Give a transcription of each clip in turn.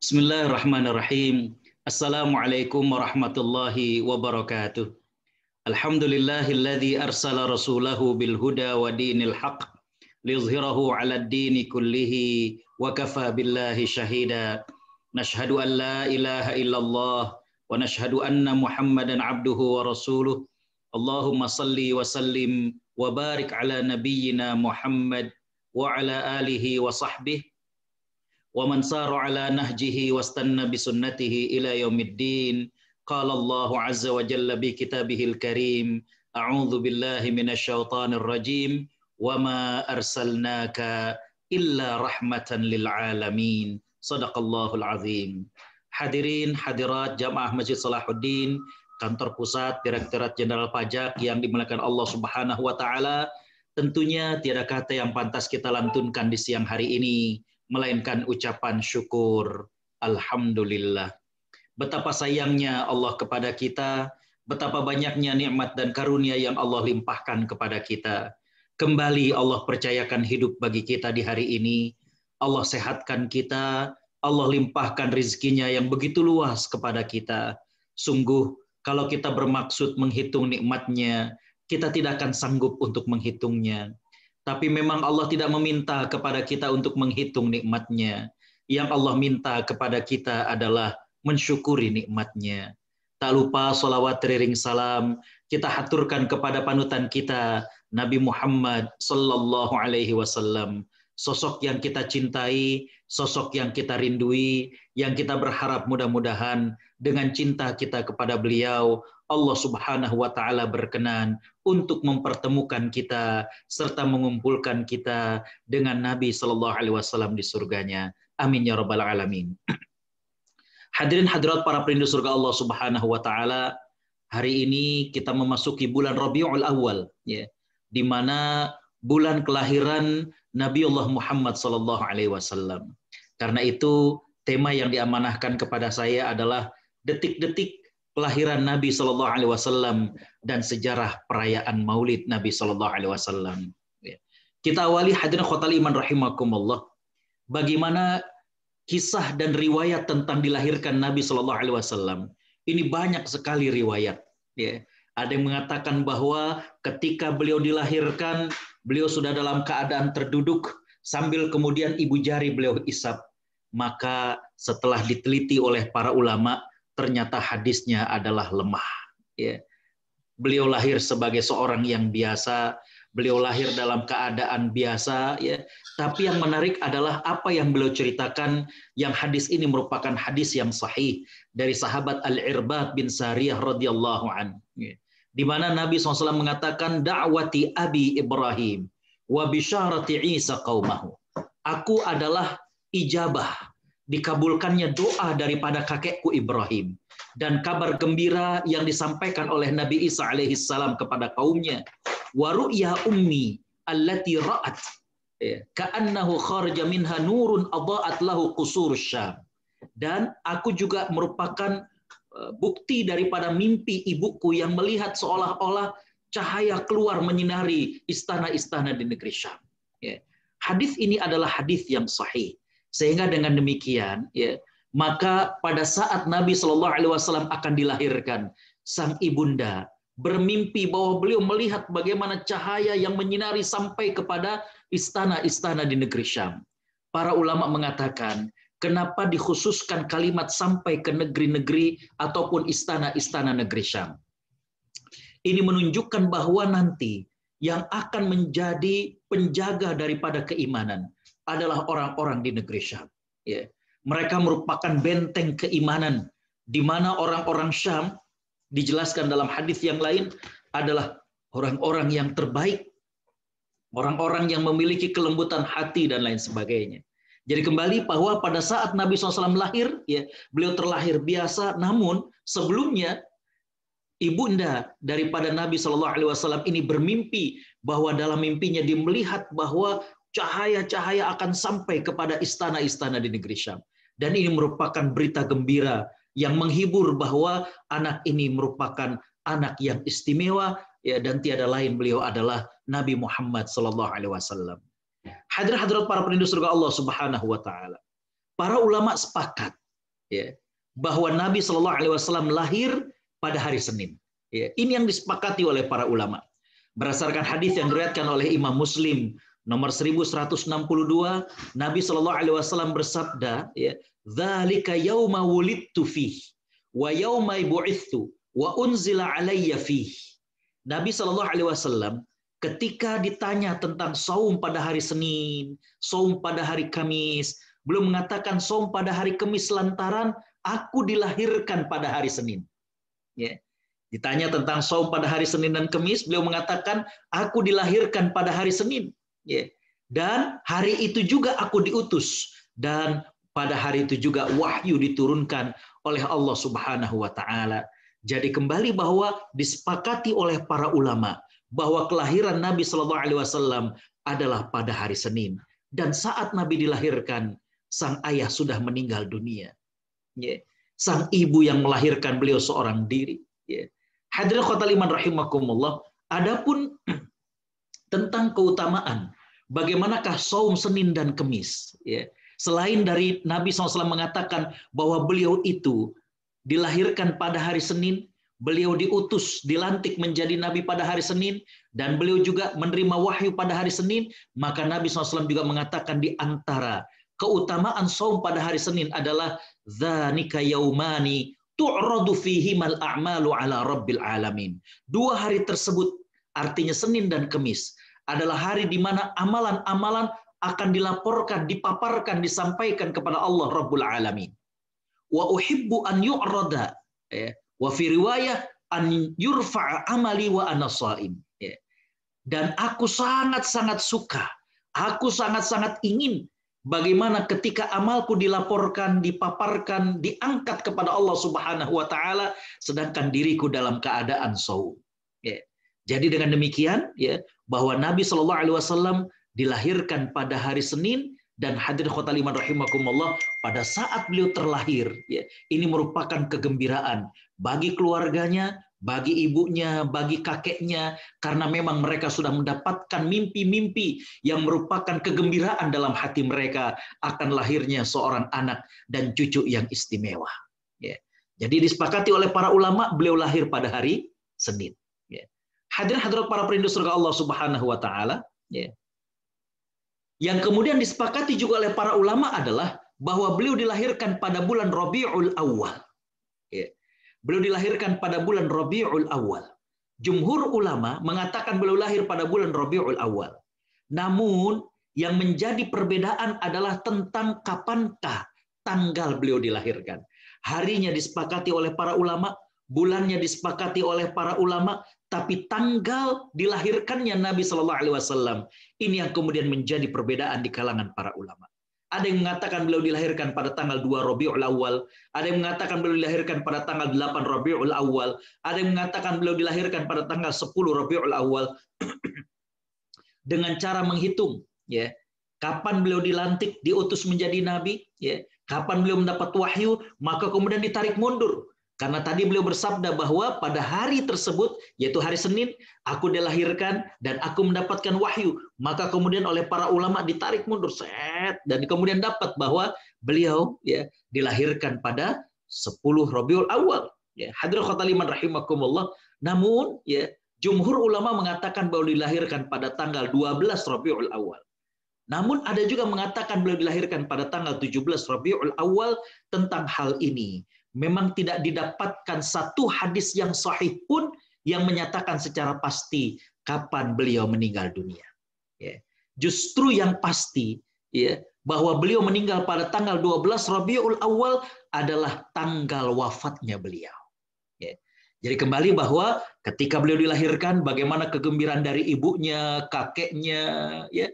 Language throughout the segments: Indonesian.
Bismillahirrahmanirrahim. Assalamualaikum warahmatullahi wabarakatuh. Alhamdulillahilladzi arsala rasulahu bil huda wa dinil haqq liyuzhirahu 'alad dini kullihi wa kafa billahi syahida. Nashhadu an la ilaha illallah wa nashhadu anna Muhammadan abduhu wa rasuluh. Allahumma salli wa sallim wa barik ala nabiyyina Muhammad wa ala alihi wa sahbihi wa man sara ala nahjihi wastanna bisunnatihi ila yaumiddin. Qala Allahu azza wa jalla bi kitabihil karim, a'udzu billahi minasyaitonir rajim, wa ma arsalnaka illa rahmatan lil alamin. Shadaqallahul azim. Hadirin hadirat jamaah Masjid Salahuddin, kantor pusat Direktorat Jenderal Pajak yang dimuliakan Allah Subhanahu wa taala, tentunya tiada kata yang pantas kita lantunkan di siang hari ini melainkan ucapan syukur. Alhamdulillah. Betapa sayangnya Allah kepada kita, betapa banyaknya nikmat dan karunia yang Allah limpahkan kepada kita. Kembali Allah percayakan hidup bagi kita di hari ini. Allah sehatkan kita, Allah limpahkan rizkinya yang begitu luas kepada kita. Sungguh, kalau kita bermaksud menghitung nikmatnya, kita tidak akan sanggup untuk menghitungnya. Tapi memang Allah tidak meminta kepada kita untuk menghitung nikmatnya. Yang Allah minta kepada kita adalah mensyukuri nikmatnya. Tak lupa salawat teriring salam kita haturkan kepada panutan kita, Nabi Muhammad sallallahu alaihi wasallam. Sosok yang kita cintai, sosok yang kita rindui, yang kita berharap mudah-mudahan dengan cinta kita kepada beliau, Allah Subhanahu wa taala berkenan untuk mempertemukan kita serta mengumpulkan kita dengan Nabi sallallahu alaihi wasallam di surganya. Amin ya rabbal alamin. Hadirin hadirat para perindu surga Allah Subhanahu wa taala, hari ini kita memasuki bulan Rabiul Awal, ya, di mana bulan kelahiran Nabiullah Muhammad sallallahu alaihi wasallam. Karena itu tema yang diamanahkan kepada saya adalah detik-detik kelahiran Nabi sallallahu alaihi wasallam dan sejarah perayaan Maulid Nabi sallallahu alaihi wasallam. Kita awali hadirin khotal iman rahimakumullah. Bagaimana kisah dan riwayat tentang dilahirkan Nabi sallallahu alaihi wasallam. Ini banyak sekali riwayat, ya. Ada yang mengatakan bahwa ketika beliau dilahirkan, beliau sudah dalam keadaan terduduk sambil kemudian ibu jari beliau isap. Maka setelah diteliti oleh para ulama, ternyata hadisnya adalah lemah. Ya. Beliau lahir sebagai seorang yang biasa, beliau lahir dalam keadaan biasa. Ya. Tapi yang menarik adalah apa yang beliau ceritakan, yang hadis ini merupakan hadis yang sahih dari sahabat Al-Irbad bin Sariyah radhiyallahu anhu. Ya. Di mana Nabi SAW mengatakan, da'wati Abi Ibrahim wa bisyarati Isa qaumahu. Aku adalah ijabah, dikabulkannya doa daripada kakekku Ibrahim dan kabar gembira yang disampaikan oleh Nabi Isa alaihissalam kepada kaumnya. Wa ru'ya ummi allati ra'at ka'annahu kharaja minha nurun adha'at lahu qusur Syam. Dan aku juga merupakan bukti daripada mimpi ibuku yang melihat seolah-olah cahaya keluar menyinari istana-istana di negeri Syam. Ya. Hadis ini adalah hadis yang sahih. Sehingga dengan demikian, ya, maka pada saat Nabi Shallallahu Alaihi Wasallam akan dilahirkan, sang ibunda bermimpi bahwa beliau melihat bagaimana cahaya yang menyinari sampai kepada istana-istana di negeri Syam. Para ulama mengatakan, kenapa dikhususkan kalimat sampai ke negeri-negeri ataupun istana-istana negeri Syam? Ini menunjukkan bahwa nanti yang akan menjadi penjaga daripada keimanan adalah orang-orang di negeri Syam. Ya. Mereka merupakan benteng keimanan, di mana orang-orang Syam, dijelaskan dalam hadis yang lain, adalah orang-orang yang terbaik, orang-orang yang memiliki kelembutan hati dan lain sebagainya. Jadi kembali bahwa pada saat Nabi SAW lahir, ya, beliau terlahir biasa, namun sebelumnya ibunda daripada Nabi SAW ini bermimpi bahwa dalam mimpinya dia melihat bahwa cahaya-cahaya akan sampai kepada istana-istana di negeri Syam. Dan ini merupakan berita gembira yang menghibur bahwa anak ini merupakan anak yang istimewa, ya, dan tiada lain beliau adalah Nabi Muhammad SAW. Hadirat para perindu surga Allah Subhanahu wa taala. Para ulama sepakat ya, bahwa Nabi Shallallahu Alaihi Wasallam lahir pada hari Senin. Ya, ini yang disepakati oleh para ulama. Berdasarkan hadis yang diriwayatkan oleh Imam Muslim nomor 1162, Nabi Shallallahu Alaihi Wasallam bersabda, ya, "Dzalika yauma wulidtu fihi wa yauma bu'itsu wa unzila alayya fihi." Nabi Shallallahu Alaihi Wasallam ketika ditanya tentang saum pada hari Senin, saum pada hari Kamis, belum mengatakan saum pada hari Kamis lantaran aku dilahirkan pada hari Senin. Ya. Ditanya tentang saum pada hari Senin dan Kamis, beliau mengatakan aku dilahirkan pada hari Senin. Ya. Dan hari itu juga aku diutus, dan pada hari itu juga wahyu diturunkan oleh Allah Subhanahu wa taala. Jadi kembali bahwa disepakati oleh para ulama bahwa kelahiran Nabi Shallallahu Alaihi Wasallam adalah pada hari Senin, dan saat Nabi dilahirkan sang ayah sudah meninggal dunia. Ya. Sang ibu yang melahirkan beliau seorang diri. Ya. Hadirin khotal iman rahimakumullah. Adapun tentang keutamaan, bagaimanakah saum Senin dan Kemis? Ya. Selain dari Nabi SAW mengatakan bahwa beliau itu dilahirkan pada hari Senin, beliau diutus, dilantik menjadi Nabi pada hari Senin, dan beliau juga menerima wahyu pada hari Senin, maka Nabi SAW juga mengatakan di antara keutamaan saum pada hari Senin adalah dzalika yaumani tu'radu fihimal a'malu ala rabbil alamin. Dua hari tersebut, artinya Senin dan Kemis, adalah hari di mana amalan-amalan akan dilaporkan, dipaparkan, disampaikan kepada Allah Rabbul Alamin. Wa uhibbu an yu'rada, wa fi riwayah an yurfa'a amali wa ana shaim. Dan aku sangat-sangat suka, aku sangat-sangat ingin bagaimana ketika amalku dilaporkan, dipaparkan, diangkat kepada Allah Subhanahu wa taala sedangkan diriku dalam keadaan saum. Jadi dengan demikian, ya, bahwa Nabi Shallallahu Alaihi Wasallam dilahirkan pada hari Senin, dan hadirin khotal iman rahimakumullah, pada saat beliau terlahir, ya, ini merupakan kegembiraan bagi keluarganya, bagi ibunya, bagi kakeknya, karena memang mereka sudah mendapatkan mimpi-mimpi yang merupakan kegembiraan dalam hati mereka akan lahirnya seorang anak dan cucu yang istimewa. Ya. Jadi disepakati oleh para ulama beliau lahir pada hari Senin. Ya. Hadirin hadirat para perindu surga Allah Subhanahu wa taala, ya. Yang kemudian disepakati juga oleh para ulama adalah bahwa beliau dilahirkan pada bulan Rabiul Awal. Ya. Beliau dilahirkan pada bulan Rabiul Awal. Jumhur ulama mengatakan beliau lahir pada bulan Rabiul Awal. Namun yang menjadi perbedaan adalah tentang kapankah tanggal beliau dilahirkan. Harinya disepakati oleh para ulama, bulannya disepakati oleh para ulama, tapi tanggal dilahirkannya Nabi Shallallahu Alaihi Wasallam ini yang kemudian menjadi perbedaan di kalangan para ulama. Ada yang mengatakan beliau dilahirkan pada tanggal 2 Rabiul Awal, ada yang mengatakan beliau dilahirkan pada tanggal 8 Rabiul Awal, ada yang mengatakan beliau dilahirkan pada tanggal 10 Rabiul Awal. Dengan cara menghitung, ya, kapan beliau dilantik, diutus menjadi nabi, ya, kapan beliau mendapat wahyu, maka kemudian ditarik mundur. Karena tadi beliau bersabda bahwa pada hari tersebut, yaitu hari Senin, aku dilahirkan dan aku mendapatkan wahyu. Maka kemudian oleh para ulama ditarik mundur, dan kemudian dapat bahwa beliau, ya, dilahirkan pada 10 Rabiul Awal. Ya, hadirin khotal iman rahimakumullah. Namun, ya, jumhur ulama mengatakan bahwa dilahirkan pada tanggal 12 Rabiul Awal. Namun ada juga mengatakan beliau dilahirkan pada tanggal 17 Rabiul Awal. Tentang hal ini memang tidak didapatkan satu hadis yang sahih pun yang menyatakan secara pasti kapan beliau meninggal dunia. Ya. Justru yang pasti, ya, bahwa beliau meninggal pada tanggal 12 Rabiul Awal adalah tanggal wafatnya beliau. Ya. Jadi kembali bahwa ketika beliau dilahirkan, bagaimana kegembiraan dari ibunya, kakeknya, ya,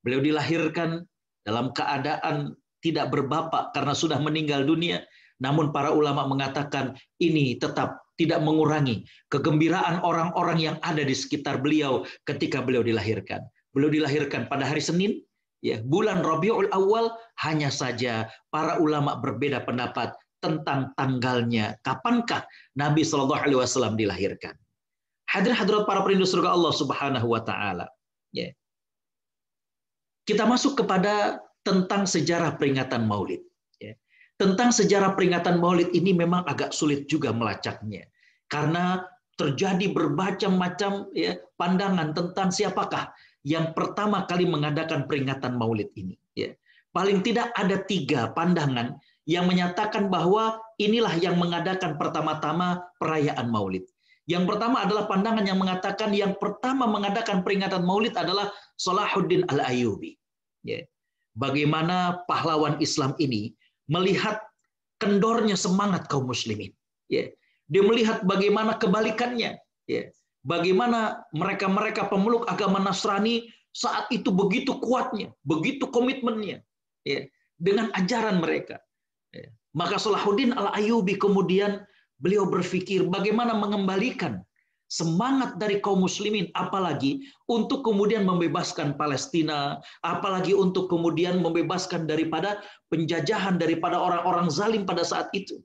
beliau dilahirkan dalam keadaan tidak berbapak karena sudah meninggal dunia. Namun para ulama mengatakan ini tetap tidak mengurangi kegembiraan orang-orang yang ada di sekitar beliau ketika beliau dilahirkan. Beliau dilahirkan pada hari Senin, ya, bulan Rabiul Awal, hanya saja para ulama berbeda pendapat tentang tanggalnya, kapankah Nabi Shallallahu Alaihi Wasallam dilahirkan. Hadirin hadirat para perindu surga Allah Subhanahu wa taala. Ya. Kita masuk kepada tentang sejarah peringatan Maulid. Ya. tentang sejarah peringatan Maulid ini memang agak sulit juga melacaknya, karena terjadi bermacam-macam ya, pandangan tentang siapakah yang pertama kali mengadakan peringatan Maulid ini. Ya. Paling tidak ada 3 pandangan yang menyatakan bahwa inilah yang mengadakan pertama-tama perayaan Maulid. Yang pertama adalah pandangan yang mengatakan yang pertama mengadakan peringatan Maulid adalah Salahuddin Al-Ayyubi. Ya. Bagaimana pahlawan Islam ini melihat kendornya semangat kaum muslimin. Ya. Dia melihat bagaimana kebalikannya. Ya. Bagaimana mereka-mereka pemeluk agama Nasrani saat itu begitu kuatnya, begitu komitmennya ya, dengan ajaran mereka. Ya. Maka Salahuddin Al-Ayyubi kemudian beliau berpikir bagaimana mengembalikan semangat dari kaum muslimin, apalagi untuk kemudian membebaskan Palestina, apalagi untuk kemudian membebaskan daripada penjajahan daripada orang-orang zalim pada saat itu.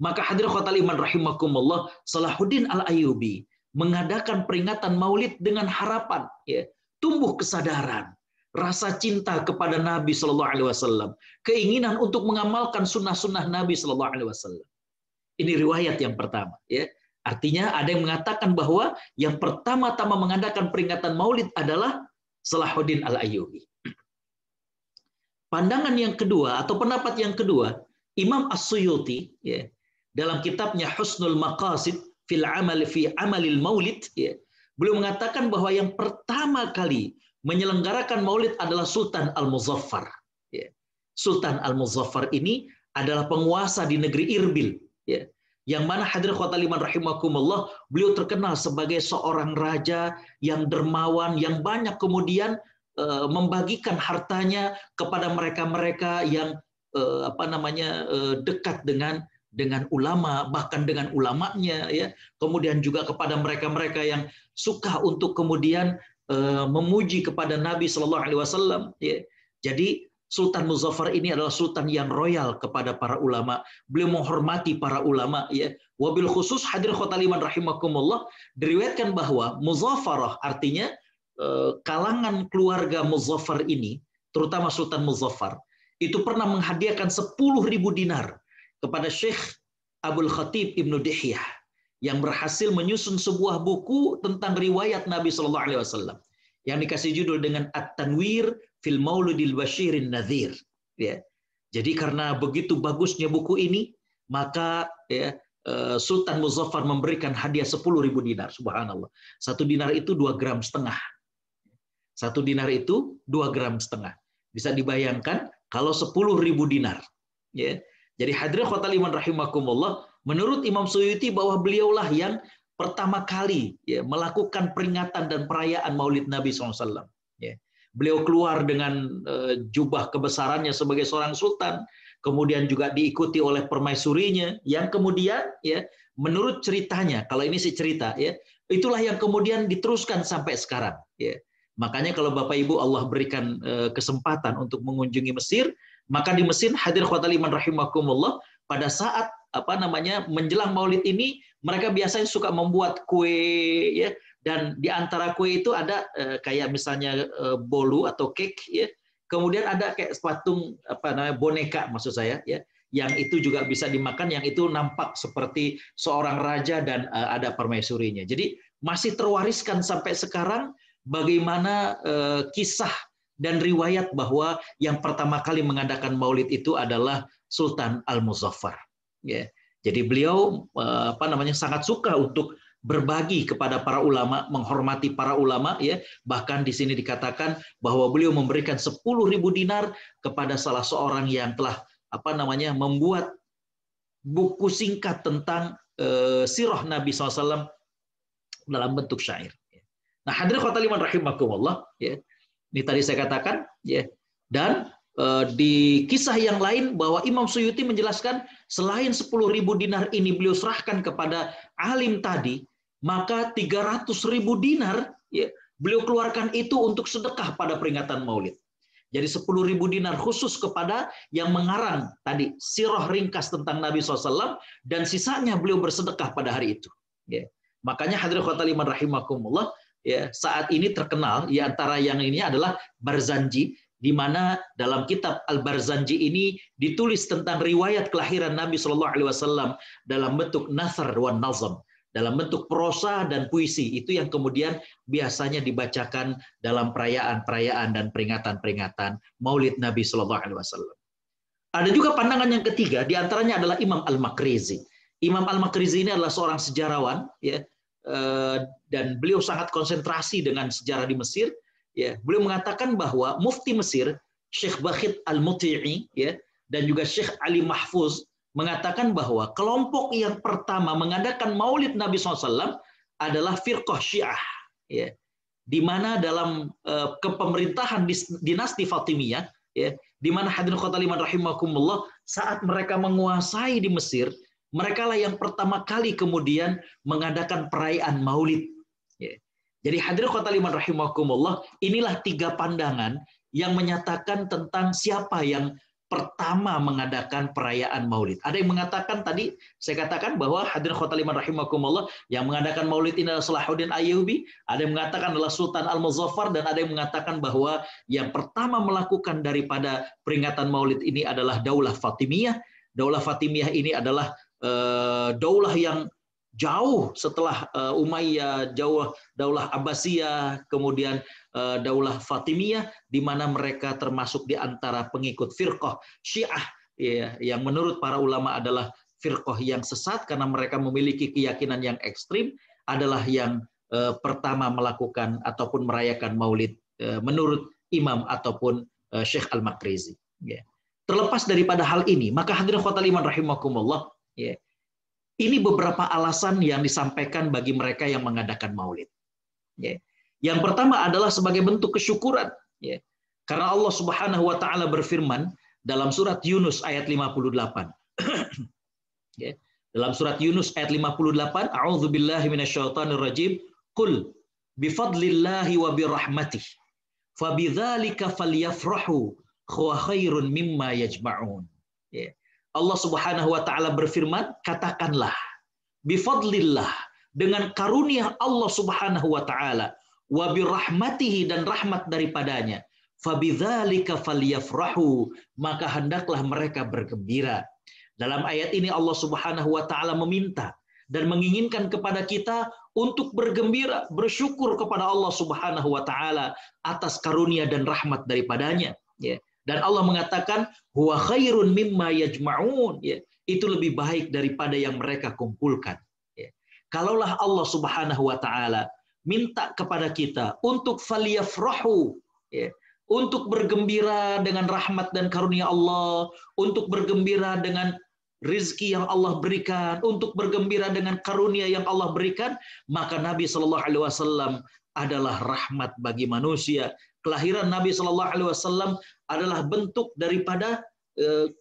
Maka hadirin khotal iman rahimakumullah, Salahuddin Al-Ayyubi mengadakan peringatan Maulid dengan harapan ya, tumbuh kesadaran, rasa cinta kepada Nabi Shallallahu Alaihi Wasallam, keinginan untuk mengamalkan sunnah-sunnah Nabi Shallallahu Alaihi Wasallam. Ini riwayat yang pertama. Ya. Artinya ada yang mengatakan bahwa yang pertama-tama mengadakan peringatan Maulid adalah Salahuddin Al-Ayyubi. Pandangan yang kedua atau pendapat yang kedua, Imam As-Suyuti ya, dalam kitabnya Husnul Maqasid fi amalil Maulid, ya, beliau mengatakan bahwa yang pertama kali menyelenggarakan Maulid adalah Sultan Al-Muzaffar. Ya. Sultan Al-Muzaffar ini adalah penguasa di negeri Irbil. Ya. Yang mana hadirin khotal iman rahimakumullah, beliau terkenal sebagai seorang raja yang dermawan, yang banyak kemudian membagikan hartanya kepada mereka-mereka yang dekat dengan ulama, bahkan dengan ulamanya, ya. Kemudian juga kepada mereka-mereka yang suka untuk kemudian memuji kepada Nabi Shallallahu Alaihi Wasallam. Ya. Jadi Sultan Muzaffar ini adalah sultan yang royal kepada para ulama. Beliau menghormati para ulama. Ya. Wabil khusus hadirin khotal iman rahimakumullah, diriwayatkan bahwa Muzaffarah artinya kalangan keluarga Muzaffar ini, terutama Sultan Muzaffar, itu pernah menghadiahkan 10.000 dinar kepada Syekh Abdul Khatib Ibnu Dihyah yang berhasil menyusun sebuah buku tentang riwayat Nabi Shallallahu Alaihi Wasallam yang dikasih judul dengan At-Tanwir fil Maulidil Bashirin Nadhir. Ya. Jadi karena begitu bagusnya buku ini, maka ya, Sultan Muzaffar memberikan hadiah 10.000 dinar. Subhanallah. 1 dinar itu 2,5 gram. 1 dinar itu 2,5 gram. Bisa dibayangkan kalau 10.000 dinar. Ya. Jadi hadirin khotal iman rahimakumullah, menurut Imam Suyuti bahwa beliaulah yang pertama kali ya, melakukan peringatan dan perayaan Maulid Nabi SAW. Ya. Beliau keluar dengan jubah kebesarannya sebagai seorang sultan, kemudian juga diikuti oleh permaisurinya, yang kemudian ya menurut ceritanya, kalau ini sih cerita ya, itulah yang kemudian diteruskan sampai sekarang. Ya. Makanya kalau Bapak Ibu Allah berikan kesempatan untuk mengunjungi Mesir, maka di Mesir hadir khotal iman rahimakumullah, pada saat menjelang Maulid ini mereka biasanya suka membuat kue ya, dan di antara kue itu ada kayak misalnya bolu atau cake ya. Kemudian ada kayak patung boneka maksud saya ya, yang itu juga bisa dimakan, yang itu nampak seperti seorang raja dan ada permaisurinya. Jadi masih terwariskan sampai sekarang bagaimana kisah dan riwayat bahwa yang pertama kali mengadakan Maulid itu adalah Sultan Al-Muzaffar. Ya. Jadi beliau sangat suka untuk berbagi kepada para ulama, menghormati para ulama ya. Bahkan di sini dikatakan bahwa beliau memberikan 10.000 dinar kepada salah seorang yang telah membuat buku singkat tentang sirah Nabi SAW dalam bentuk syair. Nah, hadirin khotal iman rahimakumullah ya. Ini tadi saya katakan ya. Dan di kisah yang lain bahwa Imam Suyuti menjelaskan selain 10.000 dinar ini beliau serahkan kepada alim tadi, maka 300.000 dinar ya, beliau keluarkan itu untuk sedekah pada peringatan Maulid. Jadi 10.000 dinar khusus kepada yang mengarang tadi sirah ringkas tentang Nabi SAW, dan sisanya beliau bersedekah pada hari itu. Ya. Makanya hadirin khotal iman rahimakumullah, ya, saat ini terkenal ya, antara yang ini adalah Barzanji. di mana dalam kitab Al-Barzanji ini ditulis tentang riwayat kelahiran Nabi Shallallahu Alaihi Wasallam dalam bentuk nasr wan nazm, dalam bentuk prosa dan puisi. Itu yang kemudian biasanya dibacakan dalam perayaan-perayaan dan peringatan-peringatan Maulid Nabi Shallallahu Alaihi Wasallam. Ada juga pandangan yang ketiga, diantaranya adalah Imam Al-Makrizi. Imam Al-Makrizi ini adalah seorang sejarawan, ya, dan beliau sangat konsentrasi dengan sejarah di Mesir. Ya, beliau mengatakan bahwa Mufti Mesir, Syekh Bakhit Al-Muti'i, ya, dan juga Syekh Ali Mahfuz mengatakan bahwa kelompok yang pertama mengadakan Maulid Nabi SAW adalah Firqah Syiah, ya, di mana dalam kepemerintahan dinasti Fatimiyah, ya, di mana hadirin khotimah rahimakumullah, saat mereka menguasai di Mesir, mereka lah yang pertama kali kemudian mengadakan perayaan Maulid. Ya. Jadi hadirin khotimah rahimakumullah, inilah tiga pandangan yang menyatakan tentang siapa yang pertama mengadakan perayaan Maulid. Ada yang mengatakan tadi, saya katakan bahwa hadirin khotimah rahimakumullah, yang mengadakan Maulid ini adalah Salahuddin Ayyubi, ada yang mengatakan adalah Sultan Al-Muzaffar, dan ada yang mengatakan bahwa yang pertama melakukan daripada peringatan Maulid ini adalah Daulah Fatimiyah. Daulah Fatimiyah ini adalah daulah yang jauh setelah Umayyah, jauh Daulah Abbasiyah, kemudian Daulah Fatimiyah, di mana mereka termasuk di antara pengikut firqah Syiah, ya, yang menurut para ulama adalah firqah yang sesat karena mereka memiliki keyakinan yang ekstrim, adalah yang pertama melakukan ataupun merayakan Maulid menurut imam ataupun Syekh Al-Makrizi. Ya. Terlepas daripada hal ini, maka hadirin khotimah rahimakumullah, ya, ini beberapa alasan yang disampaikan bagi mereka yang mengadakan Maulid. Ya. Yang pertama adalah sebagai bentuk kesyukuran. Ya. Karena Allah Subhanahu wa Ta'ala berfirman dalam surat Yunus ayat 58. Ya. Dalam surat Yunus ayat 58, A'udzubillahi minasyaitonirrajim, Qul bifadlillahi wa birahmatih, fabidzalika falyafrahu huwa khairun mimma yajma'un. Ya. Allah Subhanahu wa Ta'ala berfirman, katakanlah, bifadlillah, dengan karunia Allah Subhanahu wa Ta'ala, wa birahmatihi, dan rahmat daripadanya, fabidzalika falyafrahu, maka hendaklah mereka bergembira. Dalam ayat ini Allah Subhanahu wa Ta'ala meminta dan menginginkan kepada kita untuk bergembira, bersyukur kepada Allah Subhanahu wa Ta'ala atas karunia dan rahmat daripadanya. Ya. Dan Allah mengatakan, huwa khairun mimma yajma'un, ya, itu lebih baik daripada yang mereka kumpulkan. Ya. Kalaulah Allah Subhanahu wa Ta'ala minta kepada kita untuk falyafrahu, ya, untuk bergembira dengan rahmat dan karunia Allah, untuk bergembira dengan rizki yang Allah berikan, untuk bergembira dengan karunia yang Allah berikan, maka Nabi Shallallahu Alaihi Wasallam adalah rahmat bagi manusia. Kelahiran Nabi Shallallahu Alaihi Wasallam adalah bentuk daripada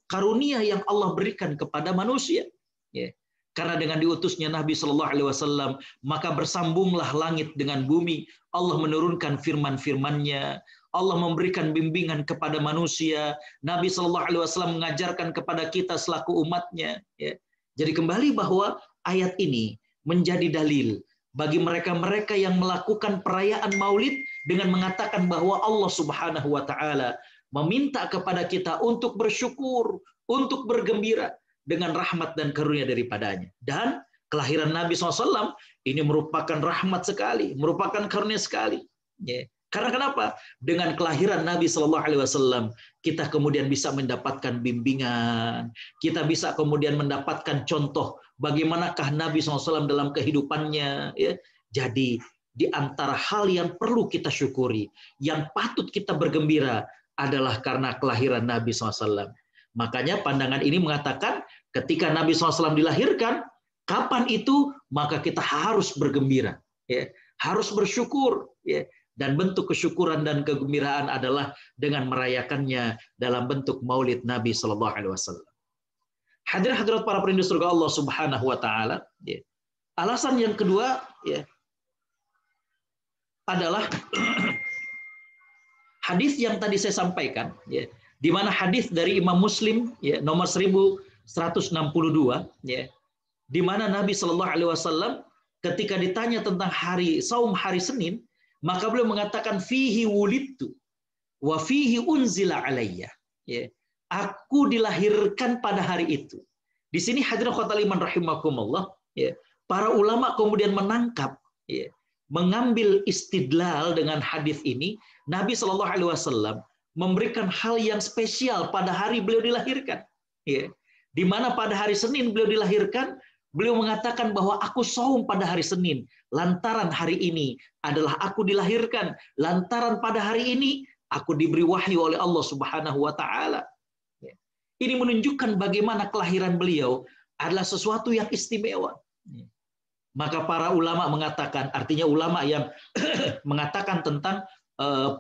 karunia yang Allah berikan kepada manusia. Ya. Karena dengan diutusnya Nabi Shallallahu Alaihi Wasallam, maka bersambunglah langit dengan bumi. Allah menurunkan firman-firman-Nya. Allah memberikan bimbingan kepada manusia. Nabi Shallallahu Alaihi Wasallam mengajarkan kepada kita selaku umatnya. Ya. Jadi kembali bahwa ayat ini menjadi dalil bagi mereka-mereka yang melakukan perayaan Maulid dengan mengatakan bahwa Allah Subhanahu wa Ta'ala meminta kepada kita untuk bersyukur, untuk bergembira dengan rahmat dan karunia daripadanya. Dan kelahiran Nabi SAW ini merupakan rahmat sekali, merupakan karunia sekali. Ya. Karena kenapa? Dengan kelahiran Nabi Shallallahu Alaihi Wasallam, kita kemudian bisa mendapatkan bimbingan, kita bisa kemudian mendapatkan contoh bagaimanakah Nabi SAW dalam kehidupannya. Ya. Jadi di antara hal yang perlu kita syukuri, yang patut kita bergembira adalah karena kelahiran Nabi SAW. Makanya pandangan ini mengatakan ketika Nabi SAW dilahirkan, kapan itu? Maka kita harus bergembira, ya. Harus bersyukur. Ya. Dan bentuk kesyukuran dan kegembiraan adalah dengan merayakannya dalam bentuk Maulid Nabi Sallallahu Alaihi Wasallam. Hadirat para perindu surga Allah Subhanahu Wa Taala. Ya. Alasan yang kedua, ya, adalah hadis yang tadi saya sampaikan, ya, di mana hadis dari Imam Muslim, ya, nomor 1162, ya, di mana Nabi Sallallahu Alaihi Wasallam ketika ditanya tentang hari saum hari Senin, maka beliau mengatakan fihi wulidtu. wa fihi unzila alayya. Ya. Aku dilahirkan pada hari itu. Di sini hadirin khotal iman rahimakumullah, ya. Para ulama kemudian menangkap, ya, mengambil istidlal dengan hadis ini, Nabi Shallallahu Alaihi Wasallam memberikan hal yang spesial pada hari beliau dilahirkan, ya. Di mana pada hari Senin beliau dilahirkan, beliau mengatakan bahwa aku saum pada hari Senin, lantaran hari ini adalah aku dilahirkan, lantaran pada hari ini aku diberi wahyu oleh Allah Subhanahu Wa Taala. Ya. Ini menunjukkan bagaimana kelahiran beliau adalah sesuatu yang istimewa. Ya. Maka para ulama mengatakan, artinya ulama yang mengatakan tentang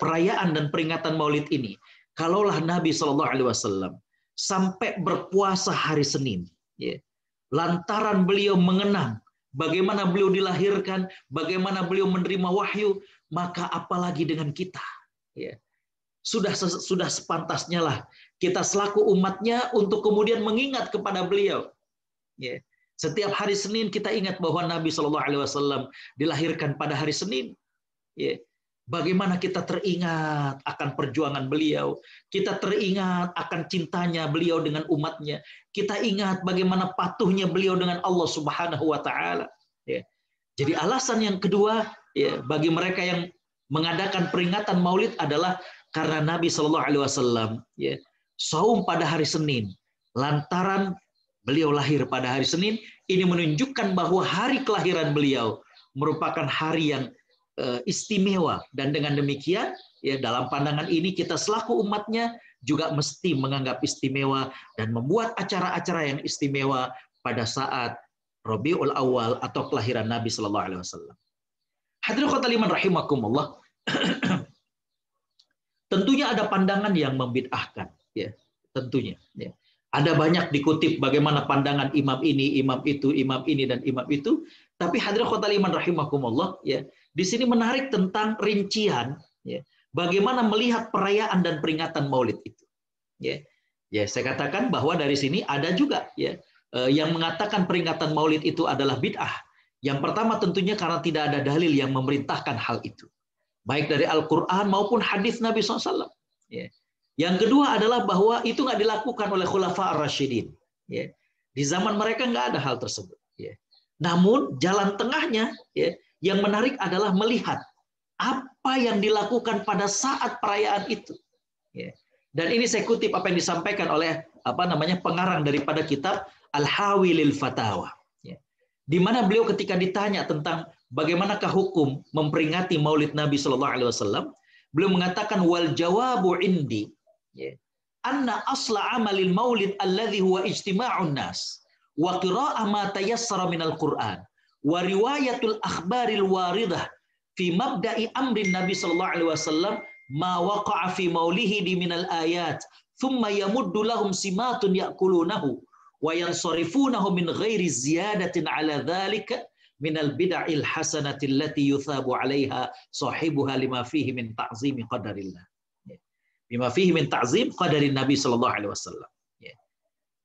perayaan dan peringatan Maulid ini, kalaulah Nabi Shallallahu Alaihi Wasallam sampai berpuasa hari Senin, ya, lantaran beliau mengenang bagaimana beliau dilahirkan, bagaimana beliau menerima wahyu, maka apalagi dengan kita, ya. Sudah sepantasnya lah kita selaku umatnya untuk kemudian mengingat kepada beliau, ya. Setiap hari Senin kita ingat bahwa Nabi Shallallahu Alaihi Wasallam dilahirkan pada hari Senin. Ya. Bagaimana kita teringat akan perjuangan beliau, kita teringat akan cintanya beliau dengan umatnya, kita ingat bagaimana patuhnya beliau dengan Allah Subhanahu Wa Taala. Ya. Jadi alasan yang kedua, ya, bagi mereka yang mengadakan peringatan Maulid adalah karena Nabi Shallallahu Alaihi Wasallam, ya, saum pada hari Senin, lantaran beliau lahir pada hari Senin. Ini menunjukkan bahwa hari kelahiran beliau merupakan hari yang istimewa, dan dengan demikian, ya, dalam pandangan ini kita selaku umatnya juga mesti menganggap istimewa dan membuat acara-acara yang istimewa pada saat Rabiul Awal atau kelahiran Nabi Shallallahu Alaihi Wasallam. Hadirin khotal iman rahimakumullah. Tentunya ada pandangan yang membid'ahkan, ya, tentunya. Ya. Ada banyak dikutip bagaimana pandangan imam ini, imam itu, imam ini, dan imam itu. Tapi hadirin khotal iman rahimakumullah, ya, di sini menarik tentang rincian, ya, bagaimana melihat perayaan dan peringatan Maulid itu. Ya, ya, saya katakan bahwa dari sini ada juga, ya, yang mengatakan peringatan Maulid itu adalah bid'ah. Yang pertama tentunya karena tidak ada dalil yang memerintahkan hal itu, baik dari Al-Quran maupun hadis Nabi SAW. Ya. Yang kedua adalah bahwa itu nggak dilakukan oleh Khulafa ar-Rasyidin. Ya. Di zaman mereka nggak ada hal tersebut. Ya. Namun jalan tengahnya, ya, yang menarik adalah melihat apa yang dilakukan pada saat perayaan itu. Ya. Dan ini saya kutip apa yang disampaikan oleh pengarang daripada kitab Al-Hawi lil Fatawa. Ya. Di mana beliau ketika ditanya tentang bagaimanakah hukum memperingati Maulid Nabi Shallallahu Alaihi Wasallam, beliau mengatakan wal jawabu indi, ya, anna asla amalil maulid alladhi huwa ijtima'un nas wa qira'ah ma tayassara minal Qur'an wa riwayatul akhbaril waridah fi mabda'i amrin Nabi Shallallahu Alaihi Wasallam ma waqa'a fi maulihi di minal ayat thumma yamuddu lahum simatun ya'kulunahu wa yansarifunahu min ghairi ziyadatin ala dhalika minal bid'il hasanati allati yuthabu 'alaiha sahibuha lima fihi min ta'zimi qadarillah. Lima fihi min ta'zim qadarin Nabi sallallahu alaihi wasallam.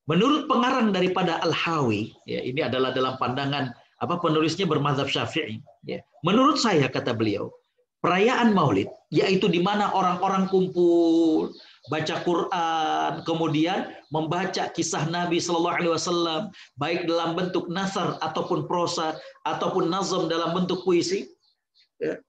Menurut pengarang daripada Al-Hawi, ya, ini adalah dalam pandangan penulisnya bermadzhab Syafi'i, ya. Menurut saya, kata beliau, perayaan Maulid yaitu di mana orang-orang kumpul baca Quran, kemudian membaca kisah Nabi Shallallahu Alaihi Wasallam, baik dalam bentuk nasar ataupun prosa ataupun nazam dalam bentuk puisi. Ya.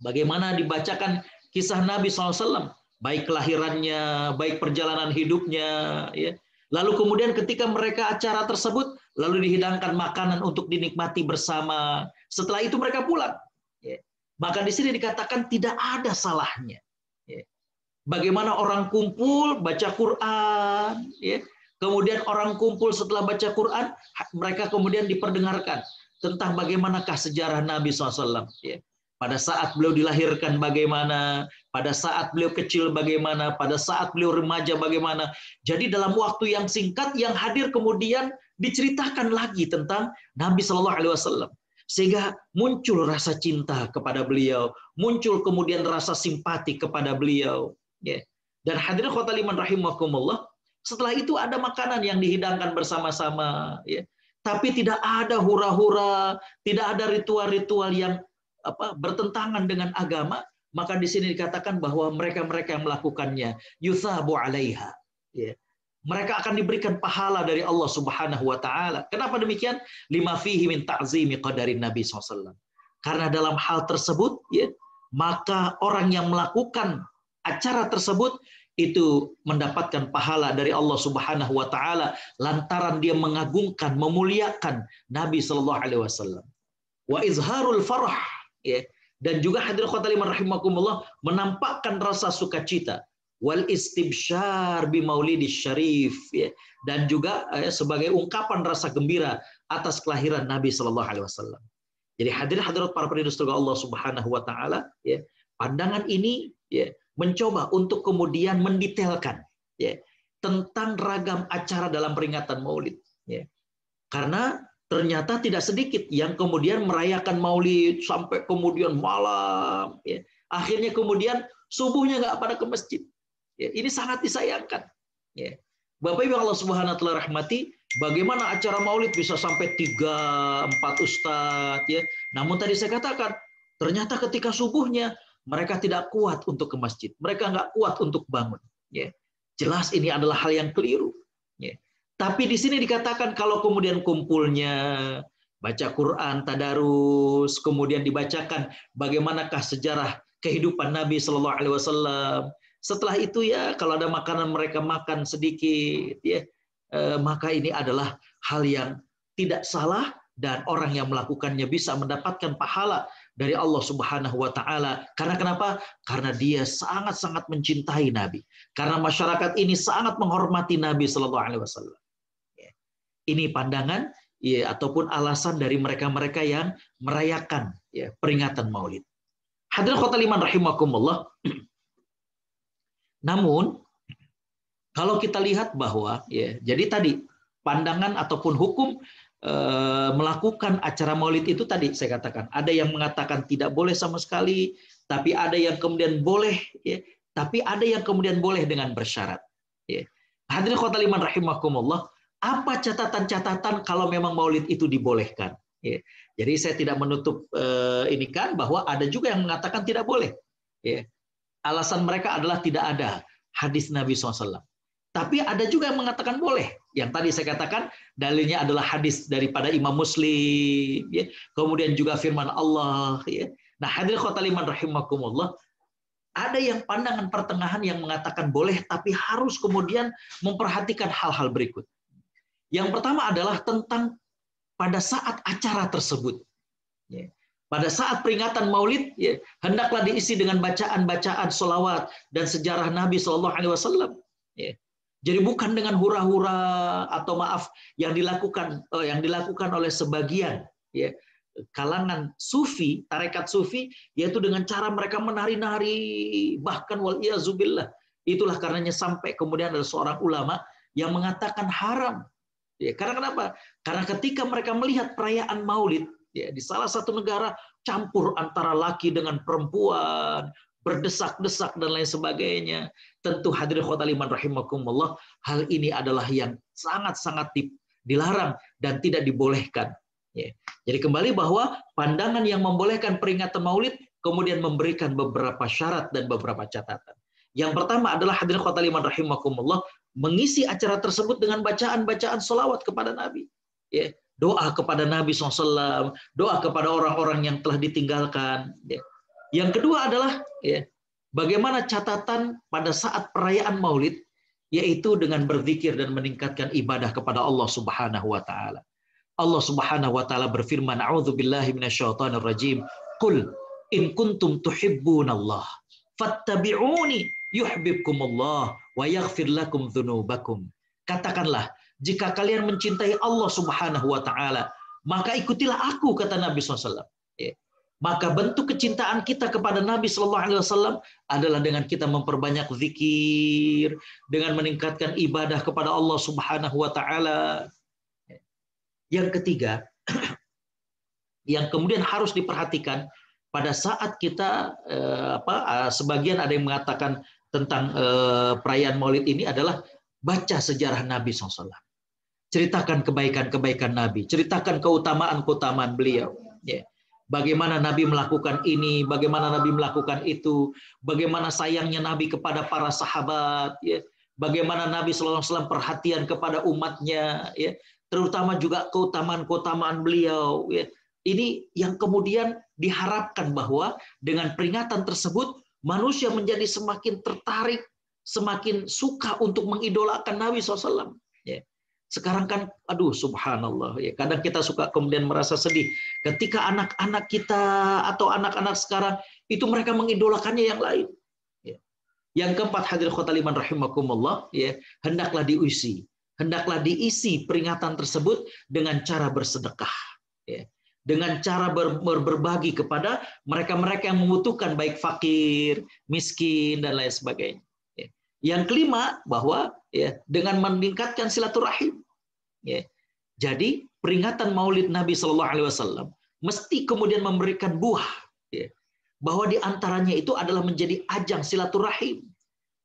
Bagaimana dibacakan kisah Nabi SAW, baik kelahirannya, baik perjalanan hidupnya. Ya. Lalu kemudian ketika mereka acara tersebut, lalu dihidangkan makanan untuk dinikmati bersama. Setelah itu mereka pulang. Ya. Maka di sini dikatakan tidak ada salahnya. Ya. Bagaimana orang kumpul baca Quran, ya. Kemudian orang kumpul setelah baca Quran, mereka kemudian diperdengarkan tentang bagaimanakah sejarah Nabi SAW. Ya. Pada saat beliau dilahirkan bagaimana, pada saat beliau kecil bagaimana, pada saat beliau remaja bagaimana. Jadi dalam waktu yang singkat yang hadir kemudian diceritakan lagi tentang Nabi Shallallahu Alaihi Wasallam. Sehingga muncul rasa cinta kepada beliau, muncul kemudian rasa simpati kepada beliau. Ya. Dan hadirin khotal iman rahimakumullah, setelah itu ada makanan yang dihidangkan bersama-sama. Ya. Tapi tidak ada hura-hura, tidak ada ritual-ritual yang bertentangan dengan agama, maka di sini dikatakan bahwa mereka-mereka yang melakukannya yuthabu 'alaiha, ya. Mereka akan diberikan pahala dari Allah Subhanahu wa taala. Kenapa demikian? Lima fihi min ta'zimi qadarin Nabi SAW. Karena dalam hal tersebut, ya, maka orang yang melakukan acara tersebut itu mendapatkan pahala dari Allah Subhanahu wa taala lantaran dia mengagungkan, memuliakan Nabi sallallahu alaihi wasallam. Wa izharul farah, ya. Dan juga hadirin khotaliman rahimakumullah, menampakkan rasa sukacita, wal istibsyar bi maulidis syarif, ya. Dan juga sebagai ungkapan rasa gembira atas kelahiran Nabi sallallahu alaihi wasallam. Jadi hadirat para penduduk surga Allah Subhanahu wa taala, ya, pandangan ini, ya, mencoba untuk kemudian mendetailkan, ya, tentang ragam acara dalam peringatan Maulid, ya. Karena ternyata tidak sedikit yang kemudian merayakan Maulid sampai kemudian malam, ya. Akhirnya kemudian subuhnya nggak pada ke masjid. Ya, ini sangat disayangkan. Ya. Bapak Ibu Allah Subhanahu wa taala rahmati, bagaimana acara Maulid bisa sampai 3-4 ustadz, ya. Namun tadi saya katakan, ternyata ketika subuhnya mereka tidak kuat untuk ke masjid. Mereka nggak kuat untuk bangun. Ya. Jelas ini adalah hal yang keliru. Ya. Tapi di sini dikatakan kalau kemudian kumpulnya, baca Quran, tadarus, kemudian dibacakan bagaimanakah sejarah kehidupan Nabi Shallallahu Alaihi Wasallam. Setelah itu ya kalau ada makanan mereka makan sedikit, ya, maka ini adalah hal yang tidak salah dan orang yang melakukannya bisa mendapatkan pahala dari Allah Subhanahu wa taala. Karena kenapa? Karena dia sangat-sangat mencintai Nabi. Karena masyarakat ini sangat menghormati Nabi Shallallahu alaihi wasallam. Ini pandangan, ya, ataupun alasan dari mereka-mereka yang merayakan, ya, peringatan Maulid. Hadirin khotaliman rahimakumullah. Namun kalau kita lihat bahwa, ya, jadi tadi pandangan ataupun hukum melakukan acara Maulid itu tadi saya katakan ada yang mengatakan tidak boleh sama sekali, tapi ada yang kemudian boleh, ya, tapi ada yang kemudian boleh dengan bersyarat. Ya. Hadirin khotaliman rahimakumullah. Apa catatan-catatan kalau memang Maulid itu dibolehkan? Ya. Jadi saya tidak menutup ini kan bahwa ada juga yang mengatakan tidak boleh. Ya. Alasan mereka adalah tidak ada hadis Nabi SAW. Tapi ada juga yang mengatakan boleh. Yang tadi saya katakan dalilnya adalah hadis daripada Imam Muslim. Ya. Kemudian juga firman Allah. Ya. Nah, hadirin khotaliman rahimakumullah. Ada yang pandangan pertengahan yang mengatakan boleh, tapi harus kemudian memperhatikan hal-hal berikut. Yang pertama adalah tentang pada saat acara tersebut. Ya. Pada saat peringatan Maulid, ya, hendaklah diisi dengan bacaan-bacaan sholawat dan sejarah Nabi SAW. Ya. Jadi bukan dengan hura-hura atau maaf yang dilakukan oleh sebagian, ya, kalangan sufi, tarekat sufi, yaitu dengan cara mereka menari-nari, bahkan wal-iyazubillah. Itulah karenanya sampai kemudian ada seorang ulama yang mengatakan haram. Ya, karena kenapa? Karena ketika mereka melihat perayaan Maulid, ya, di salah satu negara campur antara laki dengan perempuan, berdesak-desak dan lain sebagainya. Tentu hadirin khotaliman rahimakumullah, hal ini adalah yang sangat-sangat dilarang dan tidak dibolehkan. Ya. Jadi kembali bahwa pandangan yang membolehkan peringatan Maulid kemudian memberikan beberapa syarat dan beberapa catatan. Yang pertama adalah hadirin khotaliman rahimakumullah, mengisi acara tersebut dengan bacaan-bacaan sholawat kepada Nabi. Ya, doa kepada Nabi SAW, doa kepada orang-orang yang telah ditinggalkan. Ya. Yang kedua adalah, ya, bagaimana catatan pada saat perayaan Maulid, yaitu dengan berzikir dan meningkatkan ibadah kepada Allah Subhanahu wa taala. Allah Subhanahu wa taala berfirman, "A'udzubillahi minasyaitonir rajim. Qul in kuntum tuhibbunallah fattabi'uni yuhibbukumullah wa yaghfir lakum dzunubakum." Katakanlah, jika kalian mencintai Allah Subhanahu wa taala, maka ikutilah aku, kata Nabi SAW. Ya. Maka bentuk kecintaan kita kepada Nabi Sallallahu Alaihi Wasallam adalah dengan kita memperbanyak zikir, dengan meningkatkan ibadah kepada Allah Subhanahu Wa Taala. Yang ketiga, yang kemudian harus diperhatikan pada saat kita sebagian ada yang mengatakan tentang perayaan Maulid ini adalah baca sejarah Nabi SAW. Ceritakan kebaikan-kebaikan Nabi, ceritakan keutamaan-keutamaan beliau. Ya. Bagaimana Nabi melakukan ini, bagaimana Nabi melakukan itu, bagaimana sayangnya Nabi kepada para sahabat, ya. Bagaimana Nabi SAW perhatian kepada umatnya, ya. Terutama juga keutamaan-keutamaan beliau, ya. Ini yang kemudian diharapkan bahwa dengan peringatan tersebut manusia menjadi semakin tertarik, semakin suka untuk mengidolakan Nabi SAW. Ya. Sekarang kan, aduh subhanallah, ya kadang kita suka kemudian merasa sedih ketika anak-anak kita atau anak-anak sekarang itu mereka mengidolakannya yang lain. Ya. Yang keempat, hadirin khottaliman rahimakumullah, ya hendaklah diisi peringatan tersebut dengan cara bersedekah, ya. Dengan cara berbagi kepada mereka-mereka yang membutuhkan, baik fakir, miskin dan lain sebagainya. Ya. Yang kelima, bahwa ya dengan meningkatkan silaturahim. Ya. Jadi peringatan Maulid Nabi Shallallahu Alaihi Wasallam mesti kemudian memberikan buah, ya. Bahwa diantaranya itu adalah menjadi ajang silaturahim,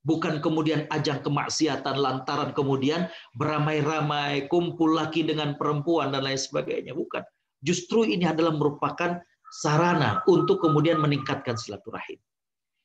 bukan kemudian ajang kemaksiatan lantaran kemudian beramai-ramai kumpul laki dengan perempuan dan lain sebagainya, bukan. Justru ini adalah merupakan sarana untuk kemudian meningkatkan silaturahim.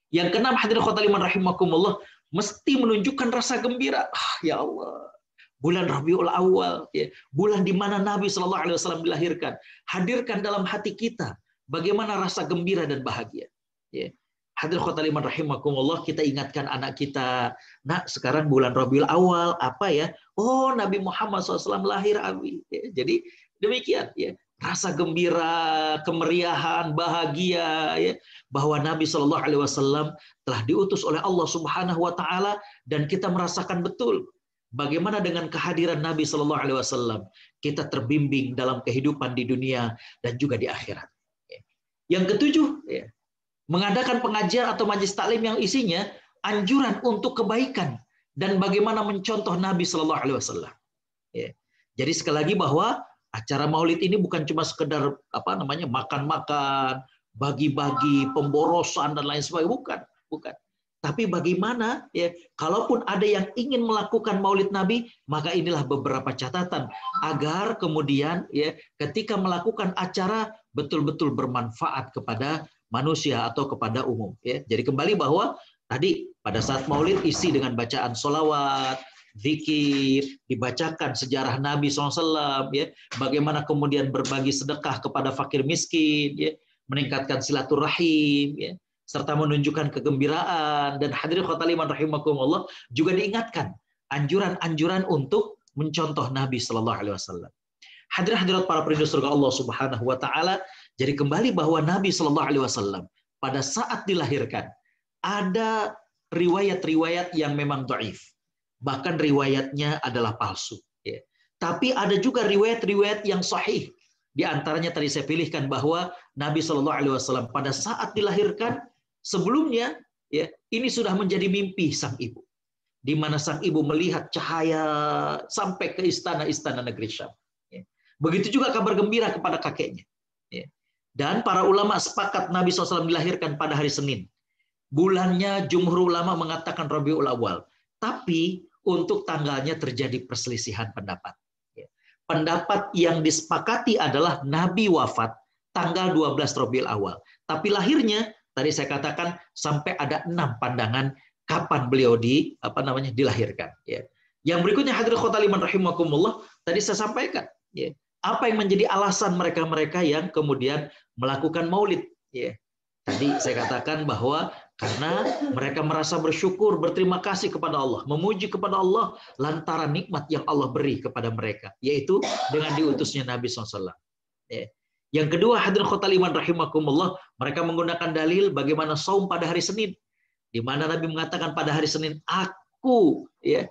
Yang keenam, hadirin khottaliman rahimakumullah, mesti menunjukkan rasa gembira. Ya Allah, bulan Rabiul Awal, ya, bulan di mana Nabi Shallallahu Alaihi Wasallam dilahirkan. Hadirkan dalam hati kita bagaimana rasa gembira dan bahagia. Ya. Hadirin khottaliman rahimakumullah, kita ingatkan anak kita, nak sekarang bulan Rabiul Awal, apa ya? Oh, Nabi Muhammad SAW lahir, Abi. Ya, jadi demikian, ya. Rasa gembira, kemeriahan, bahagia, ya, bahwa Nabi Shallallahu Alaihi Wasallam telah diutus oleh Allah Subhanahu Wa Taala dan kita merasakan betul bagaimana dengan kehadiran Nabi Shallallahu Alaihi Wasallam kita terbimbing dalam kehidupan di dunia dan juga di akhirat. Yang ketujuh, ya, mengadakan pengajian atau majelis taklim yang isinya anjuran untuk kebaikan dan bagaimana mencontoh Nabi Shallallahu Alaihi Wasallam. Ya. Jadi sekali lagi bahwa acara Maulid ini bukan cuma sekedar makan-makan, bagi-bagi, pemborosan dan lain sebagainya, bukan. Tapi bagaimana, ya, kalaupun ada yang ingin melakukan Maulid Nabi, maka inilah beberapa catatan agar kemudian, ya, ketika melakukan acara betul-betul bermanfaat kepada manusia atau kepada umum. Ya. Jadi kembali bahwa tadi pada saat Maulid isi dengan bacaan sholawat, zikir, dibacakan sejarah Nabi SAW, ya, bagaimana kemudian berbagi sedekah kepada fakir miskin, ya, meningkatkan silaturahim, ya, serta menunjukkan kegembiraan. Dan hadirin khottaliman rahimakumullah, juga diingatkan anjuran-anjuran untuk mencontoh Nabi Shallallahu Alaihi Wasallam. Hadirin hadirat para perindu surga Allah Subhanahu Wa Taala, jadi kembali bahwa Nabi Shallallahu Alaihi Wasallam pada saat dilahirkan ada riwayat-riwayat yang memang dhaif. Bahkan riwayatnya adalah palsu. Ya. Tapi ada juga riwayat-riwayat yang sahih. Di antaranya tadi saya pilihkan bahwa Nabi Shallallahu Alaihi Wasallam pada saat dilahirkan sebelumnya, ya, ini sudah menjadi mimpi sang ibu, di mana sang ibu melihat cahaya sampai ke istana-istana negeri Syam. Ya. Begitu juga kabar gembira kepada kakeknya. Ya. Dan para ulama sepakat Nabi SAW dilahirkan pada hari Senin. Bulannya jumhur ulama mengatakan Rabiul Awal. Tapi untuk tanggalnya terjadi perselisihan pendapat. Pendapat yang disepakati adalah Nabi wafat tanggal 12 Rabiul Awal. Tapi lahirnya, tadi saya katakan sampai ada 6 pandangan kapan beliau dilahirkan. Ya. Yang berikutnya hadirin khottaliman rahimakumullah, tadi saya sampaikan. Ya. Apa yang menjadi alasan mereka-mereka yang kemudian melakukan maulid. Ya. Tadi saya katakan bahwa karena mereka merasa bersyukur, berterima kasih kepada Allah, memuji kepada Allah lantaran nikmat yang Allah beri kepada mereka, yaitu dengan diutusnya Nabi SAW. Ya. Yang kedua, hadirin khottaliman rahimakumullah, mereka menggunakan dalil bagaimana saum pada hari Senin, di mana Nabi mengatakan pada hari Senin aku, ya,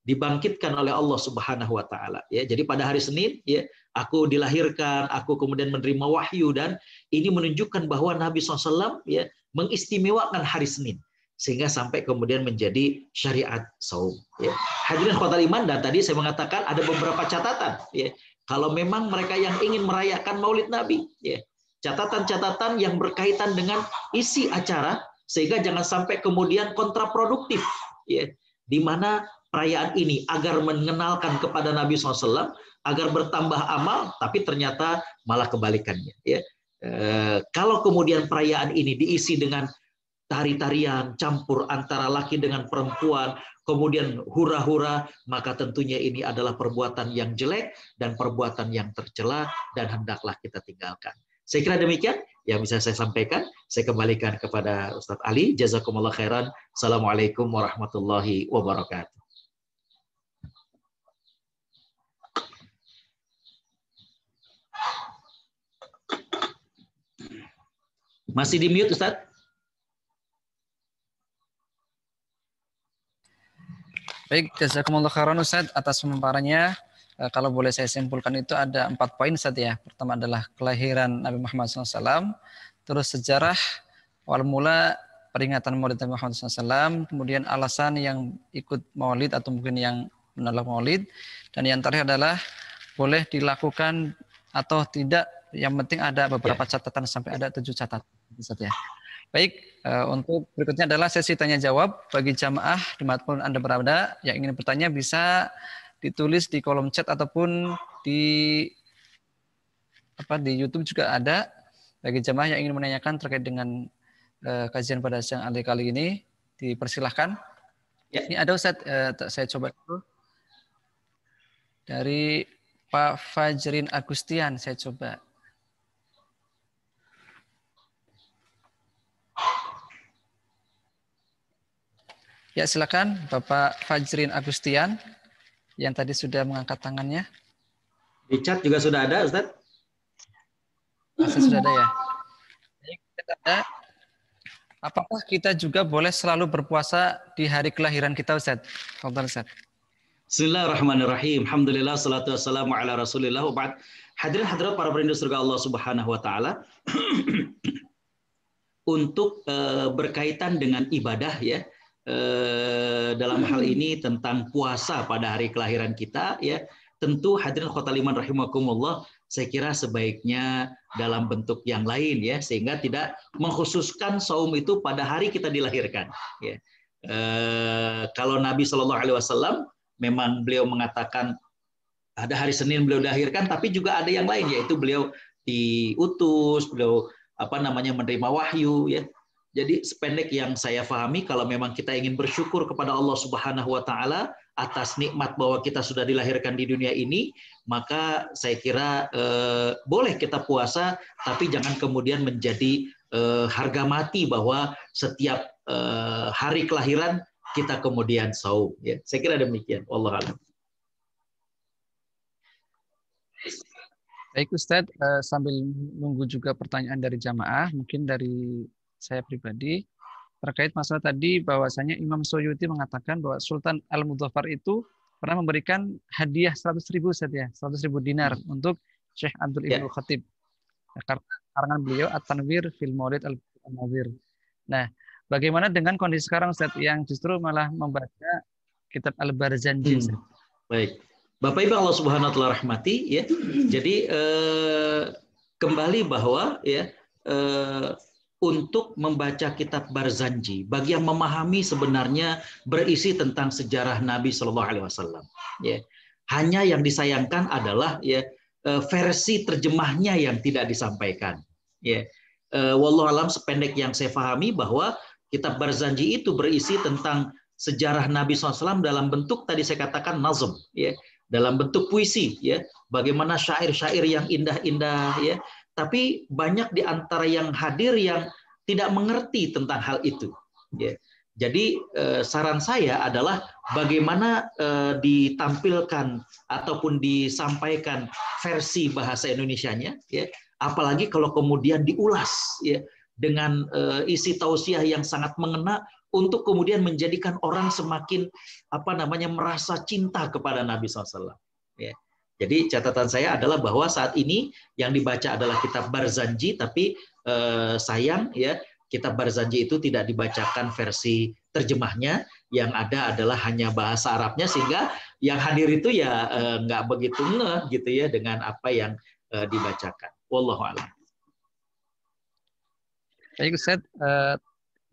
dibangkitkan oleh Allah Subhanahu Wa Taala. Ya, jadi pada hari Senin, ya, aku dilahirkan, aku kemudian menerima wahyu, dan ini menunjukkan bahwa Nabi SAW, ya, mengistimewakan hari Senin sehingga sampai kemudian menjadi syariat saum. Ya. Hadirin khotul iman, dan tadi saya mengatakan ada beberapa catatan. Ya. Kalau memang mereka yang ingin merayakan Maulid Nabi, ya, catatan-catatan yang berkaitan dengan isi acara sehingga jangan sampai kemudian kontraproduktif. Ya. Di mana perayaan ini agar mengenalkan kepada Nabi SAW, agar bertambah amal, tapi ternyata malah kebalikannya. Ya. Kalau kemudian perayaan ini diisi dengan tari-tarian campur antara laki dengan perempuan, kemudian hura-hura, maka tentunya ini adalah perbuatan yang jelek dan perbuatan yang tercela dan hendaklah kita tinggalkan. Saya kira demikian yang bisa saya sampaikan. Saya kembalikan kepada Ustadz Ali. Jazakumullah khairan. Assalamualaikum warahmatullahi wabarakatuh. Masih di mute, Ustadz? Baik, jazakumullah khairan Ustaz atas pemaparannya. Kalau boleh saya simpulkan itu ada 4 poin Ustaz ya. Pertama adalah kelahiran Nabi Muhammad SAW, terus sejarah awal mula peringatan Maulid Nabi Muhammad SAW, kemudian alasan yang ikut Maulid atau mungkin yang menolak Maulid, dan yang terakhir adalah boleh dilakukan atau tidak. Yang penting ada beberapa catatan sampai ada 7 catatan Ustaz ya. Baik, untuk berikutnya adalah sesi tanya jawab bagi jamaah dimanapun Anda berada yang ingin bertanya bisa ditulis di kolom chat ataupun di YouTube juga ada. Bagi jamaah yang ingin menanyakan terkait dengan kajian pada siang hari kali ini dipersilahkan. Ya. Ini ada Ustaz, saya coba dulu dari Pak Fajrin Agustian, saya coba. Ya, silakan Bapak Fajrin Agustian yang tadi sudah mengangkat tangannya. Di chat juga sudah ada, Ustaz? Sudah ada ya. Apakah kita juga boleh selalu berpuasa di hari kelahiran kita, Ustaz? Ustaz. Bismillahirrahmanirrahim. Alhamdulillah, salatu wassalamu ala rasulillah. Hadirin hadirat para perindu surga Allah Subhanahu wa taala. Untuk berkaitan dengan ibadah ya, dalam hal ini tentang puasa pada hari kelahiran kita ya, tentu hadirin khotaliman rahimakumullah, saya kira sebaiknya dalam bentuk yang lain ya, sehingga tidak mengkhususkan saum itu pada hari kita dilahirkan ya. Kalau Nabi Shallallahu Alaihi Wasallam memang beliau mengatakan ada hari Senin beliau dilahirkan, tapi juga ada yang lain, yaitu beliau diutus, beliau menerima wahyu ya. Jadi sependek yang saya pahami, kalau memang kita ingin bersyukur kepada Allah Subhanahu wa taala atas nikmat bahwa kita sudah dilahirkan di dunia ini, maka saya kira boleh kita puasa, tapi jangan kemudian menjadi harga mati bahwa setiap hari kelahiran kita kemudian saum ya. Saya kira demikian. Wallahu a'lam. Baik Ustadz, sambil nunggu juga pertanyaan dari jamaah, mungkin dari saya pribadi, terkait masalah tadi bahwasanya Imam Suyuti mengatakan bahwa Sultan Al-Mudzaffar itu pernah memberikan hadiah 100.000 Ustadz ya, 100.000 dinar untuk Syekh Abdul Ibnu Khatib. Karena karangan beliau At-Tanwir fil Maulid Al-Nazir. Nah, bagaimana dengan kondisi sekarang Ustadz yang justru malah membaca kitab Al-Barzanji? Baik. Bapak Ibu Allah Subhanahu wa taala rahmati ya. Jadi kembali bahwa ya untuk membaca kitab Barzanji bagi yang memahami sebenarnya berisi tentang sejarah Nabi Shallallahu Alaihi Wasallam ya. Hanya yang disayangkan adalah ya versi terjemahnya yang tidak disampaikan ya. Wallahu alam, sependek yang saya pahami bahwa kitab Barzanji itu berisi tentang sejarah Nabi SAW dalam bentuk tadi saya katakan nazm ya, dalam bentuk puisi ya, bagaimana syair-syair yang indah-indah ya, tapi banyak di antara yang hadir yang tidak mengerti tentang hal itu ya. Jadi saran saya adalah bagaimana ditampilkan ataupun disampaikan versi bahasa Indonesianya ya, apalagi kalau kemudian diulas ya dengan isi tausiah yang sangat mengena untuk kemudian menjadikan orang semakin merasa cinta kepada Nabi SAW. Ya. Jadi catatan saya adalah bahwa saat ini yang dibaca adalah kitab Barzanji, tapi sayang ya kitab Barzanji itu tidak dibacakan versi terjemahnya, yang ada adalah hanya bahasa Arabnya, sehingga yang hadir itu ya nggak begitu ngeh gitu ya dengan apa yang dibacakan. Wallahu a'lam. Baik Ustaz,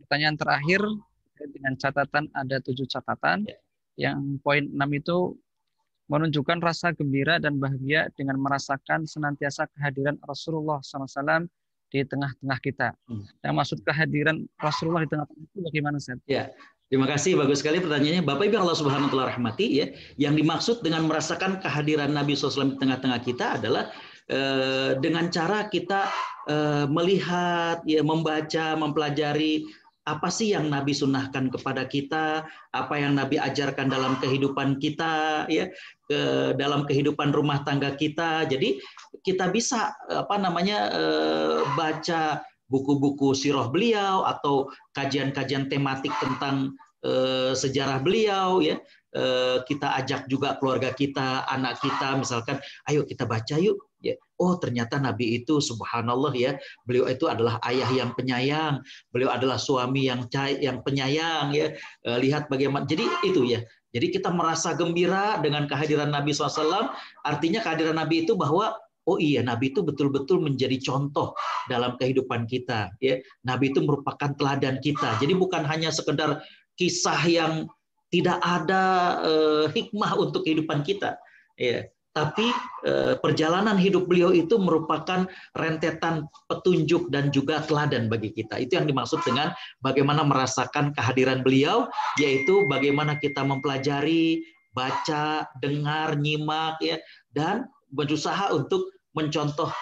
pertanyaan terakhir dengan catatan ada 7 catatan. Yang poin 6 itu menunjukkan rasa gembira dan bahagia dengan merasakan senantiasa kehadiran Rasulullah SAW di tengah-tengah kita. Yang maksud kehadiran Rasulullah di tengah-tengah itu bagaimana, Ustaz? Ya, terima kasih, bagus sekali pertanyaannya. Bapak Ibu Allah Subhanahu wa taala rahmati ya. Yang dimaksud dengan merasakan kehadiran Nabi SAW di tengah-tengah kita adalah dengan cara kita melihat, ya, membaca, mempelajari apa sih yang Nabi sunnahkan kepada kita, apa yang Nabi ajarkan dalam kehidupan kita, ya, dalam kehidupan rumah tangga kita. Jadi kita bisa baca buku-buku sirah beliau atau kajian-kajian tematik tentang sejarah beliau, ya. Kita ajak juga keluarga kita, anak kita, misalkan, ayo kita baca yuk. Ya. Oh, ternyata Nabi itu subhanallah ya, beliau itu adalah ayah yang penyayang, beliau adalah suami yang penyayang ya. Lihat bagaimana. Jadi itu ya. Jadi kita merasa gembira dengan kehadiran Nabi SAW. Artinya kehadiran Nabi itu bahwa oh iya, Nabi itu betul-betul menjadi contoh dalam kehidupan kita. Ya. Nabi itu merupakan teladan kita. Jadi bukan hanya sekedar kisah yang tidak ada hikmah untuk kehidupan kita. Ya. Tapi perjalanan hidup beliau itu merupakan rentetan petunjuk dan juga teladan bagi kita. Itu yang dimaksud dengan bagaimana merasakan kehadiran beliau, yaitu bagaimana kita mempelajari, baca, dengar, nyimak, ya, dan berusaha untuk mencontoh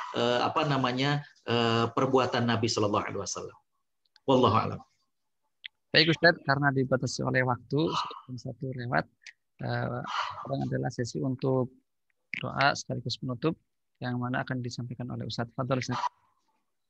perbuatan Nabi Shallallahu Alaihi Wasallam. Wallahu a'lam. Baik Ustaz, karena dibatasi oleh waktu, jam 1 lewat, sekarang adalah sesi untuk doa sekaligus penutup yang mana akan disampaikan oleh Ustaz. Fadhal Ustaz.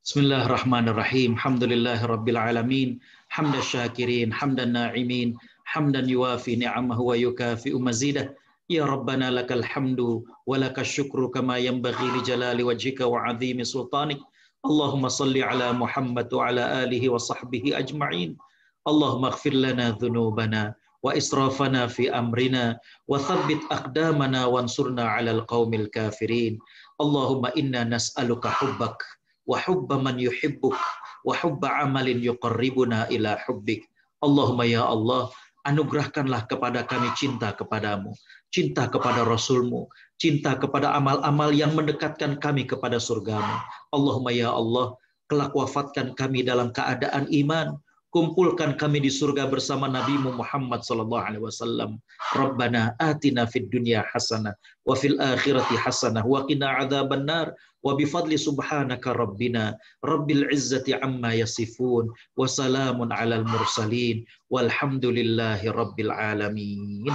Bismillahirrahmanirrahim. Alhamdulillahirabbil alamin. Hamdan syakirin, hamdan na'imin, hamdan yuwafi ni'amahu wa yukafi'u mazidah. Ya Rabbana lakal hamdu wa lakal syukru kama yanbaghi li jalali wajhika wa 'azimi sultanik. Allahumma salli ala Muhammad wa ala alihi wa sahbihi ajma'in. Allahumma ighfir lana dhunubana wa israfana fi amrina wa thabbit aqdamana wansurna 'alal qaumil kafirin. Allahumma inna nas'aluka hubbak wa hubba man yuhibbuk wa hubba 'amalin yuqarribuna ila hubbik. Allahumma ya Allah, anugerahkanlah kepada kami cinta kepadamu, cinta kepada Rasulmu, cinta kepada amal-amal yang mendekatkan kami kepada surgamu. Allahumma ya Allah, kelak wafatkan kami dalam keadaan iman. Kumpulkan kami di surga bersama Nabi Muhammad sallallahu alaihi wasallam. Rabbana atina fid dunya hasanah wa fil akhirati hasanah wa qina adzabannar wa bi fadli subhanaka rabbina rabbil izzati amma yasifun wa salamun alal mursalin walhamdulillahi rabbil alamin.